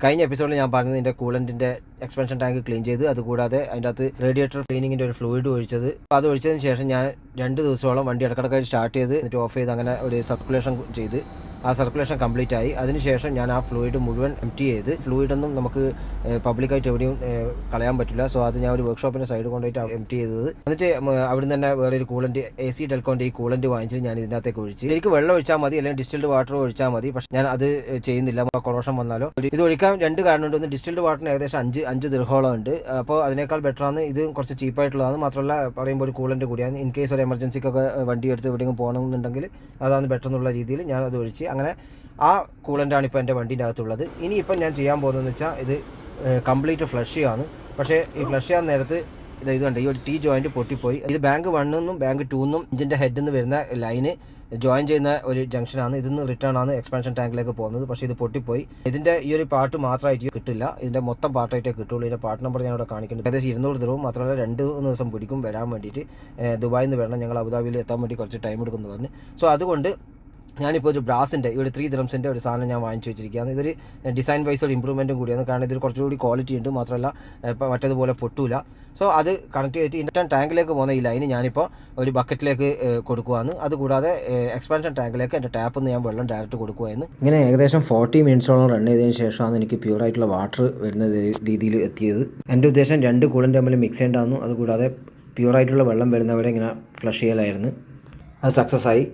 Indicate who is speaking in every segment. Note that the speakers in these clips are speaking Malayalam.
Speaker 1: കഴിഞ്ഞ എപ്പിസോഡിൽ ഞാൻ പറഞ്ഞത് ഇതിൻ്റെ കൂളൻറ്റിൻ്റെ എക്സ്പെൻഷൻ ടാങ്ക് ക്ലീൻ ചെയ്ത്, അതുകൂടാതെ അതിൻ്റെ അകത്ത് റേഡിയേറ്റർ ക്ലീനിങ്ങിൻ്റെ ഒരു ഫ്ലൂയിഡ് ഒഴിച്ചത്. അത് ഒഴിച്ചതിന് ശേഷം ഞാൻ 2 ദിവസത്തോളം വണ്ടി ഇടക്കിടക്കായി സ്റ്റാർട്ട് ചെയ്ത് എന്നിട്ട് ഓഫ് ചെയ്ത് അങ്ങനെ ഒരു സർക്കുലേഷൻ ചെയ്ത് ആ സർക്കുലേഷൻ കംപ്ലീറ്റ് ആയി. അതിനുശേഷം ഞാൻ ആ ഫ്ലൂയിഡ് മുഴുവൻ എംപ്റ്റി ചെയ്ത്, ഫ്ലൂയിഡൊന്നും നമുക്ക് പബ്ലിക്കായിട്ട് എവിടെയും കളയാൻ പറ്റില്ല. സോ അത് ഞാൻ ഒരു വർക്ക്ഷോപ്പിൻ്റെ സൈഡ് കൊണ്ടുപോയിട്ട് എംപ്റ്റി ചെയ്തത്. എന്നിട്ട് അവിടെ നിന്ന് തന്നെ വേറെ ഒരു കൂളൻറ്റ് AC ഡെൽക്കോൻ്റെ ഈ കൂളൻറ്റ് വാങ്ങിച്ച് ഞാൻ ഇതിനകത്തേക്ക് ഒഴിച്ച്. എനിക്ക് വെള്ളം ഒഴിച്ചാൽ മതി, അല്ലെങ്കിൽ ഡിസ്റ്റിൽഡ് വാട്ടർ ഒഴിച്ചാൽ മതി. പക്ഷേ ഞാൻ അത് ചെയ്യുന്നില്ല, കൊറോഷൻ വന്നാലോ. ഇത് ഒഴിക്കാൻ 2 കാരണമുണ്ട്. ഒന്ന്, ഡിസ്റ്റിൽഡ് വാട്ടറിന് ഏകദേശം 5 ദിർഹോളം ഉണ്ട്. അപ്പോൾ അതിനേക്കാൾ ബെറ്ററാണ്, ഇത് കുറച്ച് ചീപ്പായിട്ടുള്ളതാണ്. മാത്രമല്ല പറയുമ്പോൾ ഒരു കൂളൻറ്റ് കൂടിയാണ്. ഇൻ കേസ് ഒരു എമർജൻസിക്കൊക്കെ വണ്ടി എടുത്ത് എവിടെയെങ്കിലും പോകണമെന്നുണ്ടെങ്കിൽ അതാണ് ബെറ്റർ എന്നുള്ള രീതിയിൽ ഞാൻ അത് ഒഴിച്ച്. അങ്ങനെ ആ കൂളൻ്റാണ് ഇപ്പോൾ എൻ്റെ വണ്ടീൻ്റെ അകത്തുള്ളത്. ഇനിയിപ്പം ഞാൻ ചെയ്യാൻ പോകുന്നതെന്ന് വെച്ചാൽ ഇത് കംപ്ലീറ്റ് ഫ്ലഷ് ചെയ്യാണ്. പക്ഷേ ഈ ഫ്ലഷ് ചെയ്യാൻ നേരത്ത് ഇത് കണ്ട് ഈ ഒരു T ജോയിൻറ്റ് പൊട്ടിപ്പോയി. ഇത് ബാങ്ക് 1 നിന്നും ബാങ്ക് 2 നിന്നും ഇഞ്ചിൻ്റെ ഹെഡിൽ നിന്ന് വരുന്ന ലൈന് ജോയിൻ ചെയ്യുന്ന ഒരു ജംഗ്ഷനാണ്. ഇതിന്ന് റിട്ടേൺ ആണ് എക്സ്പാൻഷൻ ടാങ്കിലേക്ക് പോകുന്നത്. പക്ഷേ ഇത് പൊട്ടിപ്പോയി. ഇതിൻ്റെ ഈ ഒരു പാർട്ട് മാത്രമായിട്ട് കിട്ടില്ല, ഇതിൻ്റെ മൊത്തം പാർട്ടായിട്ടേ കിട്ടുള്ളൂ. ഇതിൻ്റെ പാർട്ട് നമ്പർ ഞാൻ ഇവിടെ കാണിക്കുന്നുണ്ട്. ഏകദേശം 200 ദിർഹം. മാത്രമല്ല 2 ദിവസം പിടിക്കും വരാൻ വേണ്ടിയിട്ട്. ദുബായിൽ നിന്ന് വരണം, ഞങ്ങൾ അബുദാബിയിൽ എത്താൻ വേണ്ടി കുറച്ച് ടൈം എടുക്കുന്നു പറഞ്ഞു. സോ അതുകൊണ്ട് ഞാനിപ്പോൾ ഒരു ബ്രാസിൻ്റെ ഒരു 3 ദിർഹംസിൻ്റെ ഒരു സാധനം ഞാൻ വാങ്ങിച്ചു വെച്ചിരിക്കുകയാണ്. ഇതൊരു ഡിസൈൻ വൈസ് ഒരു ഇമ്പ്രൂവ്മെൻറ്റും കൂടിയാണ്. കാരണം ഇതിൽ കുറച്ചുകൂടി ക്വാളിറ്റി ഉണ്ട്. മാത്രമല്ല ഇപ്പോൾ മറ്റേതുപോലെ പൊട്ടൂല. സോ അത് കണക്ട് ചെയ്തിട്ട് ഇൻറ്റർ ടാങ്കിലേക്ക് പോകുന്ന ഈ ലൈന് ഞാനിപ്പോൾ ഒരു ബക്കറ്റിലേക്ക് കൊടുക്കുകയാണ്. അതുകൂടാതെ എക്സ്പാൻഷൻ ടാങ്കിലേക്ക് എൻ്റെ ടാപ്പിൽ നിന്ന് ഞാൻ വെള്ളം ഡയറക്റ്റ് കൊടുക്കുകയായിരുന്നു. ഇങ്ങനെ ഏകദേശം 40 മിനിറ്റ്സോളം റൺ ചെയ്തതിന് ശേഷമാണ് എനിക്ക് പ്യൂറായിട്ടുള്ള വാട്ടർ വരുന്ന രീതിയിൽ എത്തിയത്. എൻ്റെ ഉദ്ദേശം 2 കൂളിൻ്റെ തമ്മിൽ മിക്സ് ചെയ്യേണ്ടായിരുന്നു. അതുകൂടാതെ പ്യൂറായിട്ടുള്ള വെള്ളം വരുന്നവരെ ഇങ്ങനെ ഫ്ലഷ് ചെയ്യലായിരുന്നു. അത് സക്സസ് ആയി.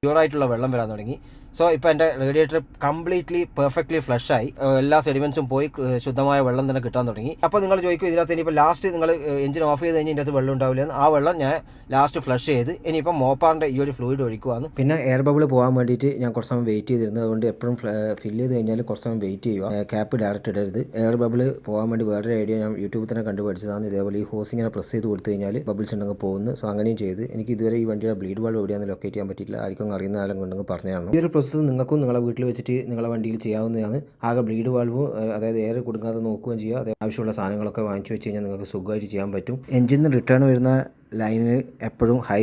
Speaker 1: പ്യൂറായിട്ടുള്ള വെള്ളം വരാൻ തുടങ്ങി. സോ ഇപ്പോൾ എൻ്റെ റേഡിയേറ്റർ കംപ്ലീറ്റ്ലി പെർഫെക്റ്റ്ലി ഫ്ലഷായി. എല്ലാ സെഡിമെൻസും പോയി ശുദ്ധമായ വെള്ളം തന്നെ കിട്ടാൻ തുടങ്ങി. അപ്പോൾ നിങ്ങൾ ചോദിക്കും, ഇതിനകത്ത് ഇനിയിപ്പോൾ ലാസ്റ്റ് നിങ്ങൾ എഞ്ചിൻ ഓഫ് ചെയ്ത് കഴിഞ്ഞാൽ ഇതിൻ്റെ അകത്ത് വെള്ളം ഉണ്ടാവില്ലെന്ന്. ആ വെള്ളം ഞാൻ ലാസ്റ്റ് ഫ്ലഷ് ചെയ്ത് ഇനിയിപ്പോൾ മോപ്പാറിൻ്റെ ഈ ഒരു ഫ്ലൂയിഡ് ഒഴിക്കുവാണ്. പിന്നെ എയർ ബബിൾ പോകാൻ വേണ്ടിയിട്ട് ഞാൻ കുറച്ച് സമയം വെയിറ്റ് ചെയ്തിരുന്നത്. അതുകൊണ്ട് എപ്പോഴും ഫില്ല് ചെയ്ത് കഴിഞ്ഞാൽ കുറച്ച് സമയം വെയിറ്റ് ചെയ്യുക. ക്യാപ്പ് ഡയറക്റ്റ് ഇടരുത്. എയർ ബബിൾ പോകാൻ വേണ്ടി വേറൊരു ഐഡിയ ഞാൻ യൂട്യൂബിൽ തന്നെ കണ്ടുപിടിച്ചതാണ്. ഇതേപോലെ ഈ ഹോസ് ഇങ്ങനെ പ്രസ് ചെയ്ത് കൊടുത്തു കഴിഞ്ഞാൽ ബബിൾസ് ഉണ്ടെങ്കിൽ പോകുന്നു. സോ അങ്ങനെയും ചെയ്ത് എനിക്ക് ഇതുവരെ ഈ വണ്ടിയുടെ ബ്ലീഡ് വാൾവ് എവിടെയാണെന്ന് ലൊക്കേറ്റ് ചെയ്യാൻ പറ്റിയില്ല. ആർക്കും അറിയുന്ന ആളും കൊണ്ടെങ്കിൽ പറഞ്ഞതാണ്. ഈ ഒരു പ്രോസസ്സ് നിങ്ങൾക്കും നിങ്ങളെ വീട്ടിൽ വെച്ചിട്ട് നിങ്ങളെ വണ്ടിയിൽ ചെയ്യാവുന്നതാണ്. ആകെ ബ്ലീഡ് വാൾവും അതായത് എയർ കൊടുക്കാതെ നോക്കുകയും ചെയ്യുക. അതേ ആവശ്യമുള്ള സാധനങ്ങളൊക്കെ വാങ്ങിച്ചു വെച്ച് കഴിഞ്ഞാൽ നിങ്ങൾക്ക് സുഖമായിട്ട് ചെയ്യാൻ പറ്റും. എഞ്ചിന് റിട്ടേൺ വരുന്ന ലൈന് എപ്പോഴും ഹൈ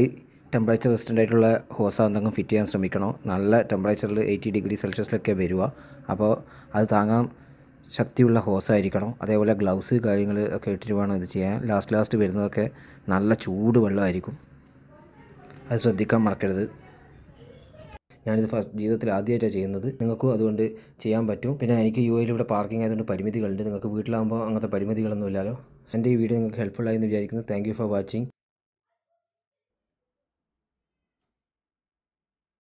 Speaker 1: ടെമ്പറേച്ചർ റെസിസ്റ്റൻ്റ് ആയിട്ടുള്ള ഹോസ് എന്തെങ്കിലും ഫിറ്റ് ചെയ്യാൻ ശ്രമിക്കണം. നല്ല ടെമ്പറേച്ചറിൽ 80 ഡിഗ്രി സെൽഷ്യസിലൊക്കെ വരിക. അപ്പോൾ അത് താങ്ങാൻ ശക്തിയുള്ള ഹോസായിരിക്കണം. അതേപോലെ ഗ്ലൗസ് കാര്യങ്ങൾ ഒക്കെ ഇട്ടിട്ട് വേണം ഇത് ചെയ്യാൻ. ലാസ്റ്റ് വരുന്നതൊക്കെ നല്ല ചൂട് വെള്ളമായിരിക്കും. അത് ശ്രദ്ധിക്കാൻ മറക്കരുത്. ഞാനിത് ജീവിതത്തിൽ ആദ്യമായിട്ടാണ് ചെയ്യുന്നത്. നിങ്ങൾക്കും അതുകൊണ്ട് ചെയ്യാൻ പറ്റും. പിന്നെ എനിക്ക് UAE ഇവിടെ പാർക്കിംഗ് ആയതുകൊണ്ട് പരിമിതികളുണ്ട്. നിങ്ങൾക്ക് വീട്ടിലാകുമ്പോൾ അങ്ങനത്തെ പരിമിതികളൊന്നും ഇല്ലല്ലോ. എൻ്റെ ഈ വീഡിയോ നിങ്ങൾക്ക് ഹെൽപ്ഫുൾ ആയി എന്ന് വിചാരിക്കുന്നു. Thank you for watching.